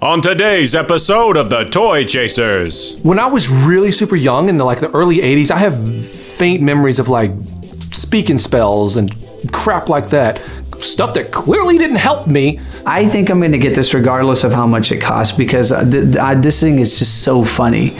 On today's episode of the Toy Chasers. When I was really super young in the early 80s, I have faint memories of like speaking spells and crap like that. Stuff that clearly didn't help me. I think I'm going to get this regardless of how much it costs because this thing is just so funny.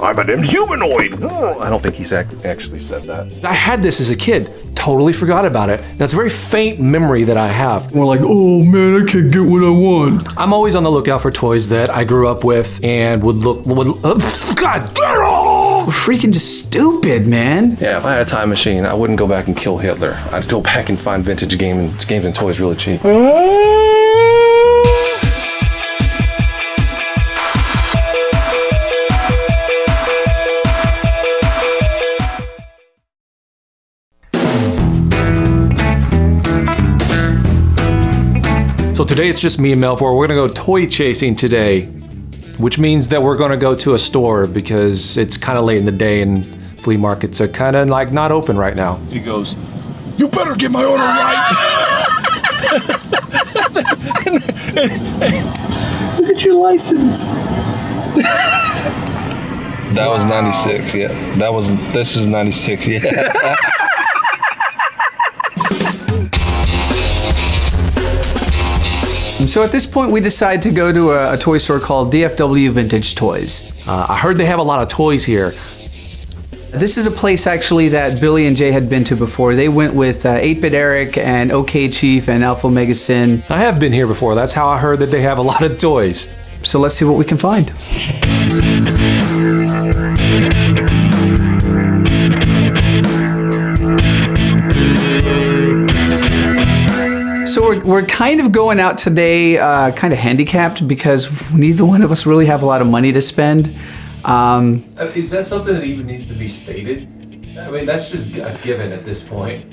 I'm an inhumanoid. I don't think he's actually said that. I had this as a kid, totally forgot about it. That's a very faint memory that I have. We're like, oh man, I can't get what I want. I'm always on the lookout for toys that I grew up with and would God, We're freaking just stupid, man. Yeah, if I had a time machine, I wouldn't go back and kill Hitler. I'd go back and find vintage games and toys really cheap. So today it's just me and Melvor. We're gonna go toy chasing today, which means that we're gonna go to a store because it's kind of late in the day and flea markets are kind of like not open right now. He goes, "You better get my order right." Look at your license. That was 96, yeah. This is 96, yeah. So at this point, we decide to go to a toy store called DFW Vintage Toys. I heard they have a lot of toys here. This is a place actually that Billy and Jay had been to before. They went with 8-Bit Eric and OK Chief and Alpha Omega Sin. I have been here before. That's how I heard that they have a lot of toys. So let's see what we can find. So we're kind of going out today kind of handicapped because neither one of us really have a lot of money to spend. Is that something that even needs to be stated? I mean, that's just a given at this point.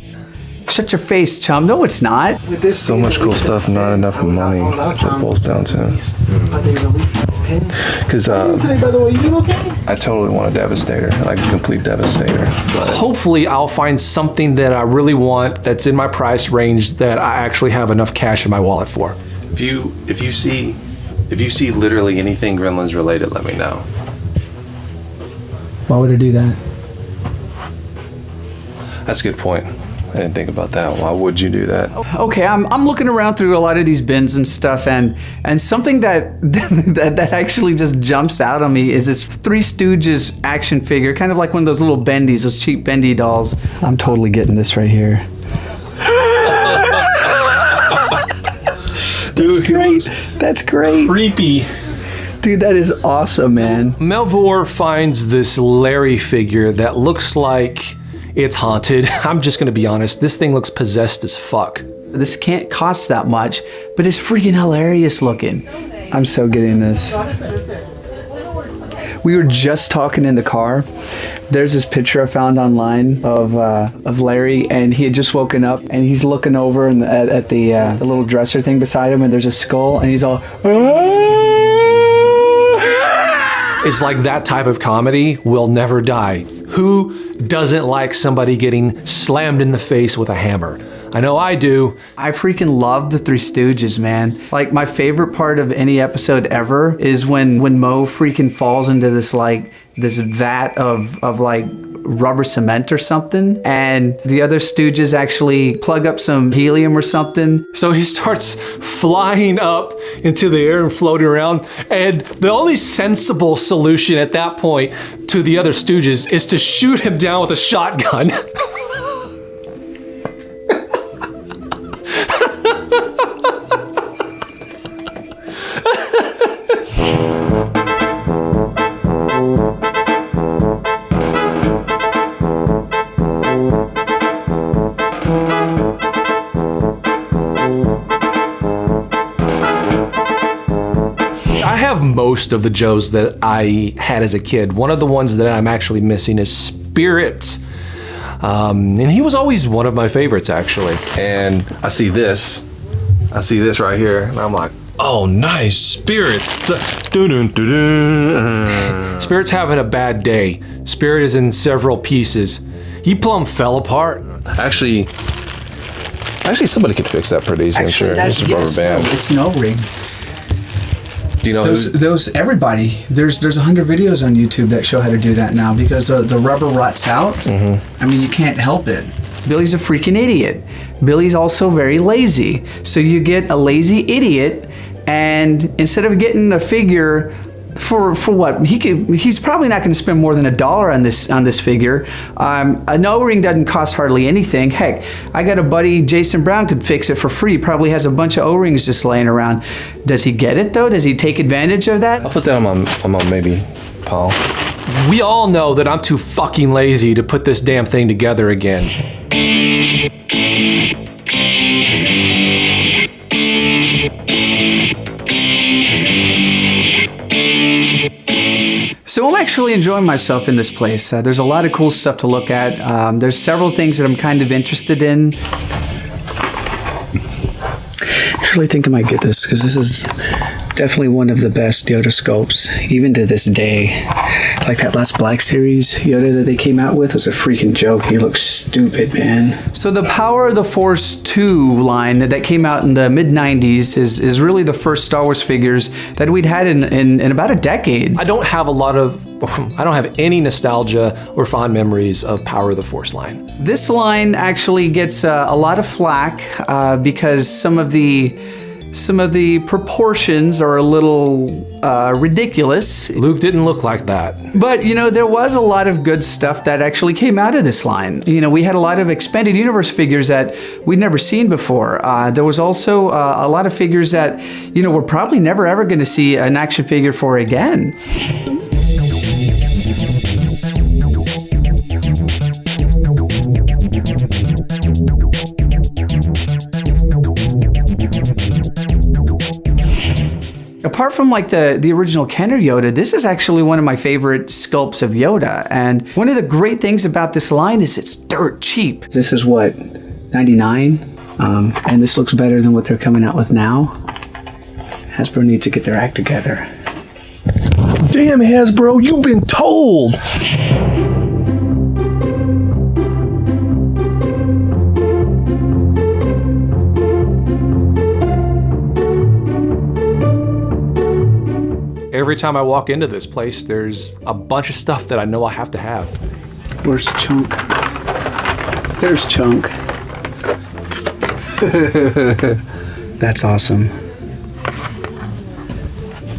Shut your face, chum. No, it's not. So much cool stuff, not enough money. That's what it boils down to. Because Today, by the way, you okay? I totally want a Devastator, like a complete Devastator. Hopefully I'll find something that I really want that's in my price range that I actually have enough cash in my wallet for. If you see literally anything Gremlins related, let me know. Why would I do that? That's a good point. I didn't think about that. Why would you do that? Okay, I'm looking around through a lot of these bins and stuff, and something that that actually just jumps out on me is this Three Stooges action figure, kind of like one of those little bendies, those cheap bendy dolls. I'm totally getting this right here. Dude, that's great. That's great. Creepy. Dude, that is awesome, man. Melvor finds this Larry figure that looks like it's haunted. I'm just gonna be honest, this thing looks possessed as fuck. This can't cost that much, but it's freaking hilarious looking. I'm so getting this. We were just talking in the car. There's this picture I found online of Larry, and he had just woken up, and he's looking over at the little dresser thing beside him, and there's a skull, and he's all, It's like that type of comedy will never die. Who doesn't like somebody getting slammed in the face with a hammer? I know I do. I freaking love the Three Stooges, man. Like, my favorite part of any episode ever is when Mo freaking falls into this vat of like rubber cement or something, and the other Stooges actually plug up some helium or something. So he starts flying up into the air and floating around, and the only sensible solution at that point to the other Stooges is to shoot him down with a shotgun. I have most of the Joes that I had as a kid. One of the ones that I'm actually missing is Spirit. And he was always one of my favorites, actually. And I see this right here, and I'm like, oh, nice, Spirit. Spirit's having a bad day. Spirit is in several pieces. He plumb fell apart. Actually, somebody could fix that pretty easy, I'm sure. Just a rubber band. It's no ring. Do you know those everybody? There's 100 videos on YouTube that show how to do that now because the rubber rots out. I mean, you can't help it. Billy's a freaking idiot. Billy's also very lazy. So you get a lazy idiot, and instead of getting a figure for what he's probably not going to spend more than $1 on this figure. An O-ring doesn't cost hardly anything. Heck, I got a buddy, Jason Brown, could fix it for free. Probably has a bunch of O-rings just laying around. Does he get it though? Does he take advantage of that? I'll put that on my maybe, Paul. We all know that I'm too fucking lazy to put this damn thing together again. So I'm actually enjoying myself in this place. There's a lot of cool stuff to look at. There's several things that I'm kind of interested in. I actually think I might get this because this is definitely one of the best Yoda sculpts, even to this day. Like that last Black Series Yoda that they came out with was a freaking joke. He looks stupid, man. So the Power of the Force 2 line that came out in the mid-90s is really the first Star Wars figures that we'd had in about a decade. I don't have any nostalgia or fond memories of Power of the Force line. This line actually gets a lot of flack because some of the proportions are a little ridiculous. Luke didn't look like that. But, you know, there was a lot of good stuff that actually came out of this line. You know, we had a lot of expanded universe figures that we'd never seen before. There was also a lot of figures that, you know, we're probably never ever going to see an action figure for again. Apart from like the original Kenner Yoda, this is actually one of my favorite sculpts of Yoda. And one of the great things about this line is it's dirt cheap. This is what, 99? And this looks better than what they're coming out with now. Hasbro needs to get their act together. Damn, Hasbro, you've been told. Every time I walk into this place, there's a bunch of stuff that I know I have to have. Where's Chunk? There's Chunk. That's awesome.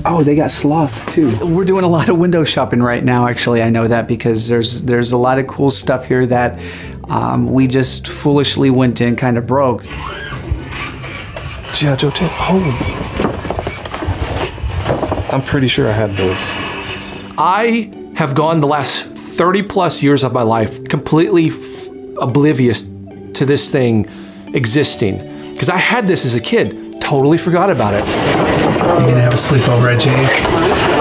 Oh, they got Sloth too. We're doing a lot of window shopping right now, actually. I know that because there's a lot of cool stuff here that we just foolishly went in kind of broke. G.I. Joe 10. Oh. I'm pretty sure I had those. I have gone the last 30 plus years of my life completely oblivious to this thing existing. Because I had this as a kid, totally forgot about it. You're gonna have a sleepover at Jay's?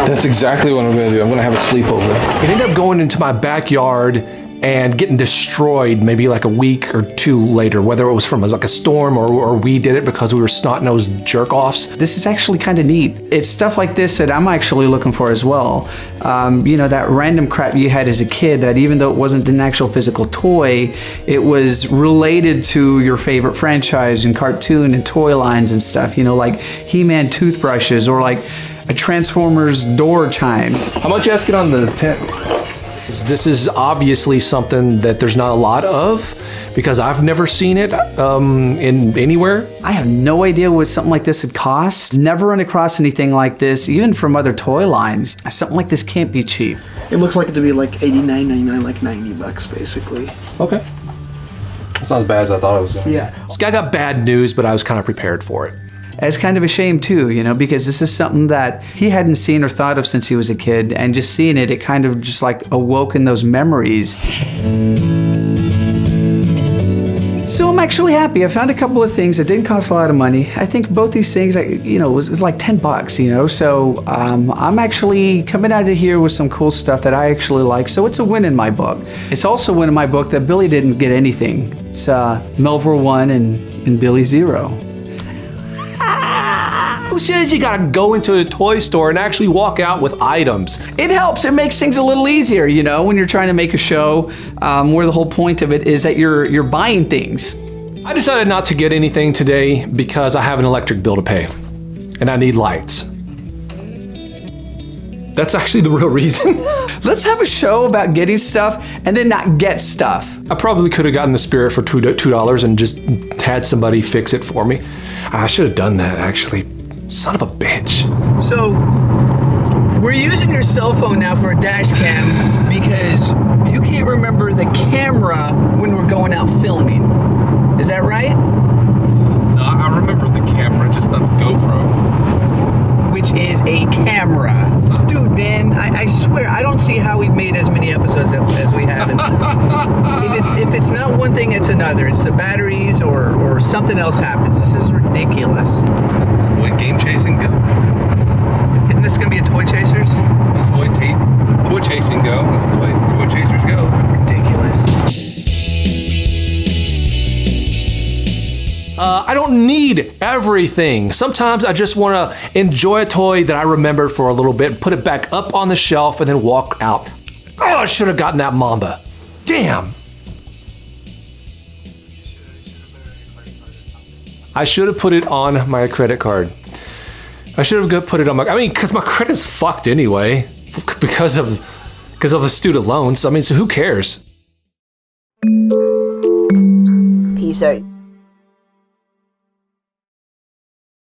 That's exactly what I'm gonna do. I'm gonna have a sleepover. It ended up going into my backyard and getting destroyed maybe like a week or two later, whether it was from like a storm or we did it because we were snot-nosed jerk-offs. This is actually kind of neat. It's stuff like this that I'm actually looking for as well. You know, that random crap you had as a kid that even though it wasn't an actual physical toy, it was related to your favorite franchise and cartoon and toy lines and stuff, you know, like He-Man toothbrushes or like a Transformers door chime. How much you asking on the tent? This is obviously something that there's not a lot of because I've never seen it in anywhere. I have no idea what something like this would cost. Never run across anything like this, even from other toy lines. Something like this can't be cheap. It looks like it to be like $89.99, like $90 basically. Okay. That's not as bad as I thought it was going to be. Yeah. This guy got bad news, but I was kind of prepared for it. It's kind of a shame too, you know, because this is something that he hadn't seen or thought of since he was a kid, and just seeing it, it kind of just like awoke in those memories. So I'm actually happy. I found a couple of things that didn't cost a lot of money. I think both these things, you know, was like $10, you know. So I'm actually coming out of here with some cool stuff that I actually like. So it's a win in my book. It's also a win in my book that Billy didn't get anything. It's Melvor 1 and Billy 0. Who says you gotta go into a toy store and actually walk out with items? It helps. It makes things a little easier, you know, when you're trying to make a show where the whole point of it is that you're buying things. I decided not to get anything today because I have an electric bill to pay and I need lights. That's actually the real reason. Let's have a show about getting stuff and then not get stuff. I probably could have gotten the Spirit for $2 and just had somebody fix it for me. I should have done that, actually. Son of a bitch. So, we're using your cell phone now for a dash cam because you can't remember the camera when we're going out filming. Is that right? No, I remember the camera, just not the GoPro. Which is a camera. Dude, man, I swear, I don't see how we've made as many episodes as we have. If it's not one thing, it's another. It's the batteries or something else happens. This is ridiculous. That's the way game chasing go. Isn't this gonna be a Toy Chasers? That's the way toy chasing go. That's the way toy chasers go. Ridiculous. I don't need everything. Sometimes I just want to enjoy a toy that I remembered for a little bit, put it back up on the shelf, and then walk out. Oh, I should have gotten that Mamba. Damn. I should have put it on my credit card. I should have put it on my, because my credit's fucked anyway, because of the student loans. I mean, so who cares? Peace out.